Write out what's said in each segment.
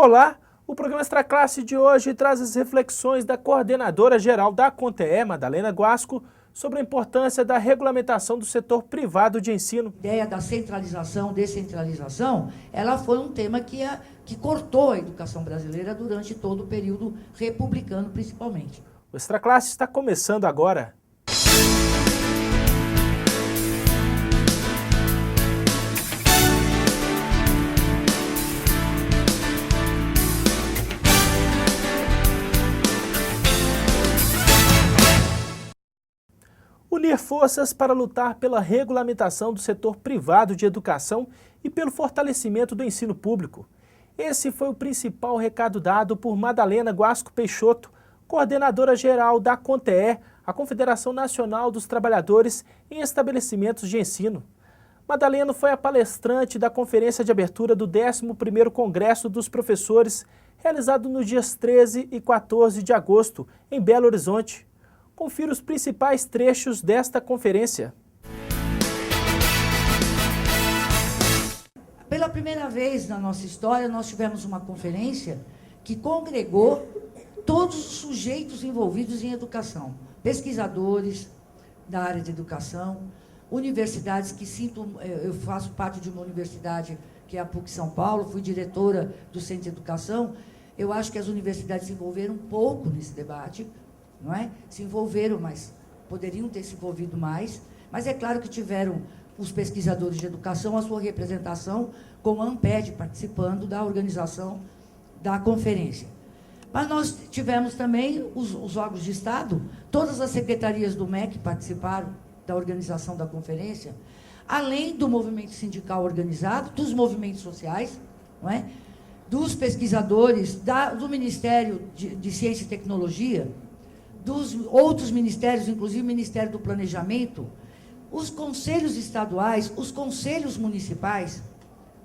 Olá, o programa Extra Classe de hoje traz as reflexões da coordenadora-geral da CONTEE, Madalena Guasco, sobre a importância da regulamentação do setor privado de ensino. A ideia da centralização, descentralização, ela foi um tema que cortou a educação brasileira durante todo o período republicano, principalmente. O Extra Classe está começando agora. Unir forças para lutar pela regulamentação do setor privado de educação e pelo fortalecimento do ensino público. Esse foi o principal recado dado por Madalena Guasco Peixoto, coordenadora-geral da CONTEE, a Confederação Nacional dos Trabalhadores em Estabelecimentos de Ensino. Madalena foi a palestrante da conferência de abertura do 11º Congresso dos Professores, realizado nos dias 13 e 14 de agosto, em Belo Horizonte. Confira os principais trechos desta conferência. Pela primeira vez na nossa história, nós tivemos uma conferência que congregou todos os sujeitos envolvidos em educação. Pesquisadores da área de educação, universidades eu faço parte de uma universidade que é a PUC São Paulo, fui diretora do Centro de Educação. Eu acho que as universidades se envolveram pouco nesse debate, não é? Se envolveram, mas poderiam ter se envolvido mais. Mas é claro que tiveram os pesquisadores de educação a sua representação, com a ANPED participando da organização da conferência. Mas nós tivemos também os órgãos de Estado, todas as secretarias do MEC participaram da organização da conferência, além do movimento sindical organizado, dos movimentos sociais, não é? Dos pesquisadores, do Ministério de Ciência e Tecnologia, dos outros ministérios, inclusive o Ministério do Planejamento, os conselhos estaduais, os conselhos municipais,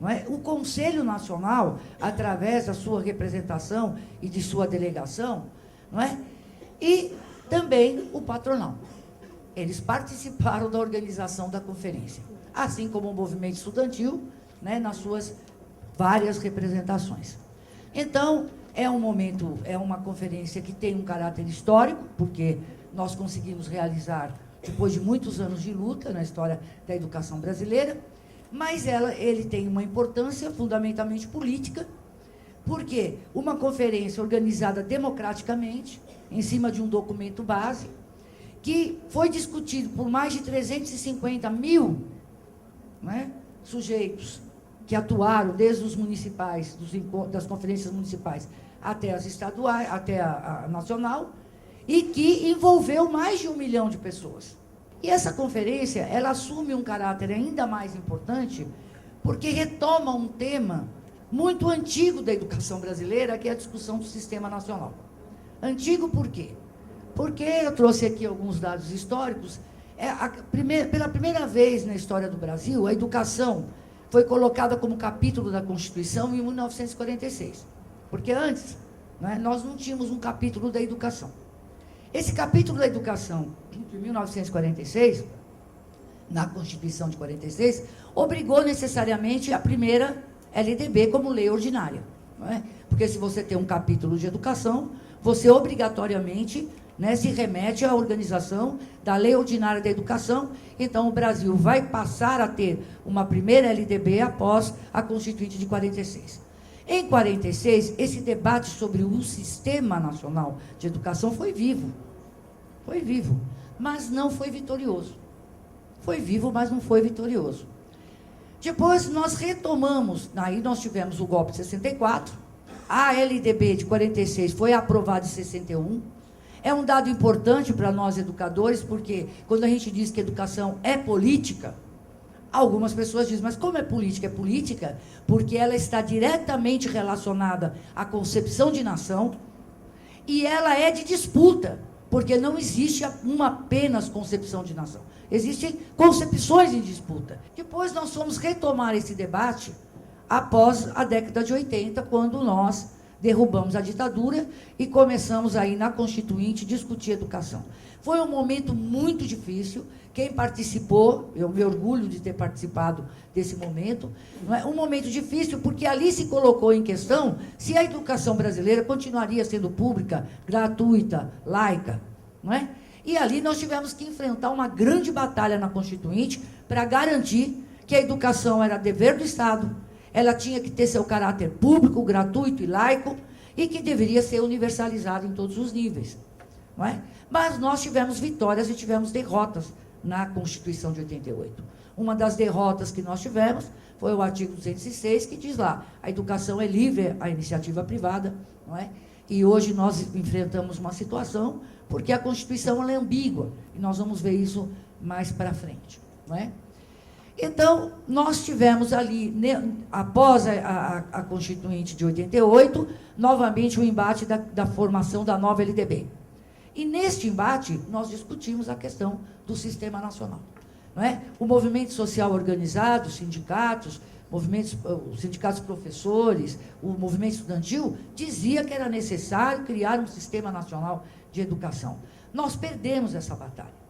não é? O Conselho Nacional, através da sua representação e de sua delegação, não é? E também o patronal. Eles participaram da organização da conferência, assim como o movimento estudantil, né, nas suas várias representações. Então, é uma conferência que tem um caráter histórico, porque nós conseguimos realizar depois de muitos anos de luta na história da educação brasileira, mas ele tem uma importância fundamentalmente política, porque uma conferência organizada democraticamente, em cima de um documento base, que foi discutido por mais de 350 mil, né, sujeitos que atuaram desde os municipais, das conferências municipais, até as estaduais, até a nacional, e que envolveu mais de 1 milhão de pessoas. E essa conferência, ela assume um caráter ainda mais importante, porque retoma um tema muito antigo da educação brasileira, que é a discussão do Sistema Nacional. Antigo por quê? Porque eu trouxe aqui alguns dados históricos. Pela primeira vez na história do Brasil, a educação foi colocada como capítulo da Constituição em 1946. Porque antes, né, nós não tínhamos um capítulo da educação. Esse capítulo da educação, de 1946, na Constituição de 46, obrigou necessariamente a primeira LDB como lei ordinária. Não é? Porque se você tem um capítulo de educação, você obrigatoriamente, né, se remete à organização da Lei Ordinária da Educação. Então, o Brasil vai passar a ter uma primeira LDB após a Constituinte de 46. Em 46, esse debate sobre o Sistema Nacional de Educação foi vivo, mas não foi vitorioso. Foi vivo, mas não foi vitorioso. Depois, nós retomamos, aí nós tivemos o golpe de 64, a LDB de 46 foi aprovada em 61, é um dado importante para nós educadores, porque quando a gente diz que educação é política, algumas pessoas dizem, mas como é política? É política porque ela está diretamente relacionada à concepção de nação e ela é de disputa, porque não existe uma apenas concepção de nação. Existem concepções em disputa. Depois nós fomos retomar esse debate após a década de 80, quando nós derrubamos a ditadura e começamos aí na Constituinte discutir educação. Foi um momento muito difícil. Quem participou, eu me orgulho de ter participado desse momento, não é? Um momento difícil porque ali se colocou em questão se a educação brasileira continuaria sendo pública, gratuita, laica, não é? E ali nós tivemos que enfrentar uma grande batalha na Constituinte para garantir que a educação era dever do Estado, ela tinha que ter seu caráter público, gratuito e laico, e que deveria ser universalizado em todos os níveis, não é? Mas nós tivemos vitórias e tivemos derrotas na Constituição de 88. Uma das derrotas que nós tivemos foi o artigo 206, que diz lá, a educação é livre à iniciativa privada, não é? E hoje nós enfrentamos uma situação porque a Constituição ela é ambígua, e nós vamos ver isso mais para frente, não é? Então, nós tivemos ali, após a Constituinte de 88, novamente o embate da formação da nova LDB. E neste embate, nós discutimos a questão do sistema nacional, não é? O movimento social organizado, os sindicatos professores, o movimento estudantil, dizia que era necessário criar um sistema nacional de educação. Nós perdemos essa batalha.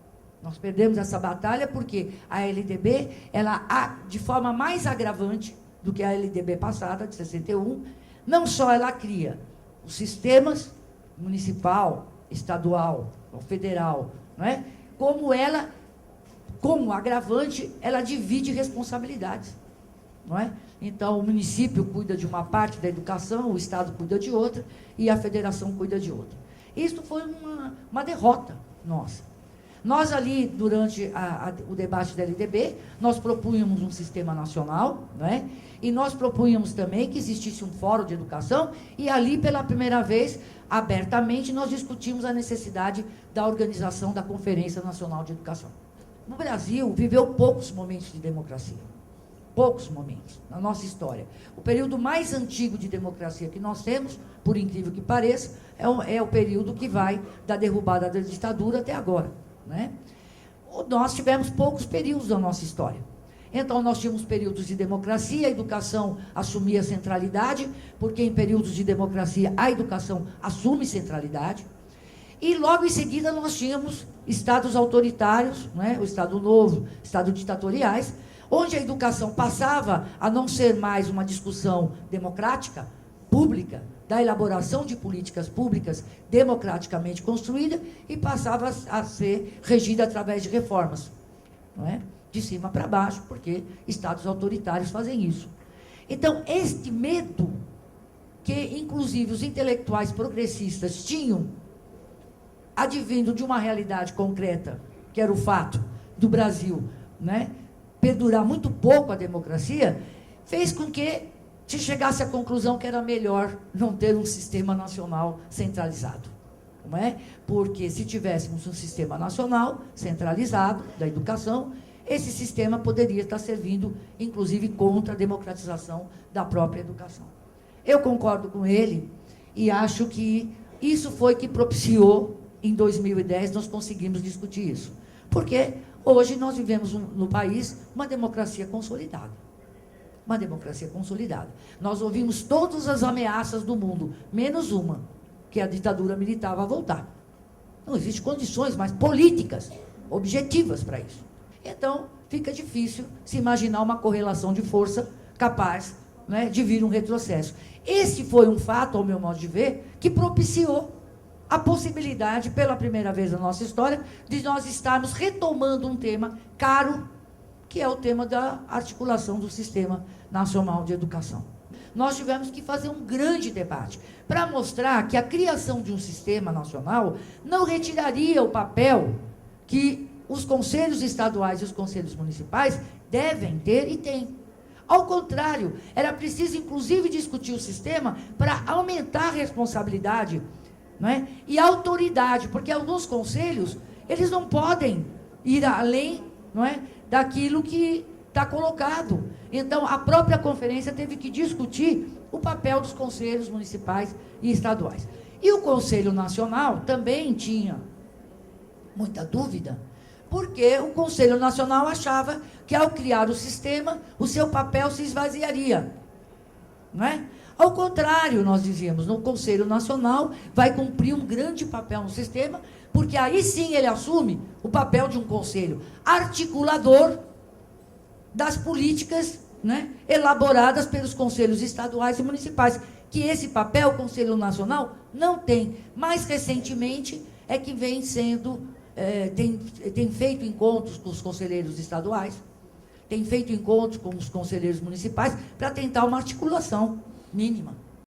Nós perdemos essa batalha porque a LDB, ela, de forma mais agravante do que a LDB passada, de 61, não só ela cria os sistemas municipal, estadual, federal, não é? Como agravante, ela divide responsabilidades, não é? Então, o município cuida de uma parte da educação, o Estado cuida de outra e a federação cuida de outra. Isso foi uma derrota nossa. Nós ali, durante o debate da LDB, nós propunhamos um sistema nacional, não é? E nós propunhamos também que existisse um fórum de educação, e ali, pela primeira vez, abertamente, nós discutimos a necessidade da organização da Conferência Nacional de Educação. O Brasil viveu poucos momentos de democracia. Poucos momentos na nossa história. O período mais antigo de democracia que nós temos, por incrível que pareça, é o período que vai da derrubada da ditadura até agora, né? Nós tivemos poucos períodos da nossa história. Então, nós tínhamos períodos de democracia, a educação assumia centralidade, porque em períodos de democracia a educação assume centralidade. E logo em seguida nós tínhamos estados autoritários, né? O Estado Novo, Estado ditatoriais, onde a educação passava a não ser mais uma discussão democrática, pública, da elaboração de políticas públicas democraticamente construída, e passava a ser regida através de reformas, não é? De cima para baixo, porque estados autoritários fazem isso. Então, este medo que, inclusive, os intelectuais progressistas tinham, advindo de uma realidade concreta, que era o fato do Brasil, né, perdurar muito pouco a democracia, fez com que se chegasse à conclusão que era melhor não ter um sistema nacional centralizado, não é? Porque se tivéssemos um sistema nacional centralizado da educação, esse sistema poderia estar servindo, inclusive, contra a democratização da própria educação. Eu concordo com ele e acho que isso foi que propiciou, em 2010, nós conseguimos discutir isso. Porque hoje nós vivemos no país uma democracia consolidada. Uma democracia consolidada. Nós ouvimos todas as ameaças do mundo, menos uma, que a ditadura militar vai voltar. Não existem condições mais políticas, objetivas para isso. Então, fica difícil se imaginar uma correlação de força capaz, né, de vir um retrocesso. Esse foi um fato, ao meu modo de ver, que propiciou a possibilidade, pela primeira vez na nossa história, de nós estarmos retomando um tema caro, que é o tema da articulação do Sistema Nacional de Educação. Nós tivemos que fazer um grande debate para mostrar que a criação de um sistema nacional não retiraria o papel que os conselhos estaduais e os conselhos municipais devem ter e têm. Ao contrário, era preciso, inclusive, discutir o sistema para aumentar a responsabilidade, não é? E a autoridade, porque alguns conselhos, eles não podem ir além, não é, daquilo que está colocado. Então, a própria conferência teve que discutir o papel dos conselhos municipais e estaduais. E o Conselho Nacional também tinha muita dúvida, porque o Conselho Nacional achava que, ao criar o sistema, o seu papel se esvaziaria, não é? Ao contrário, nós dizíamos, no Conselho Nacional vai cumprir um grande papel no sistema, porque aí sim ele assume o papel de um conselho articulador das políticas, né, elaboradas pelos conselhos estaduais e municipais, que esse papel o Conselho Nacional não tem. Mais recentemente é que vem sendo, tem feito encontros com os conselheiros estaduais, tem feito encontros com os conselheiros municipais para tentar uma articulação mínima.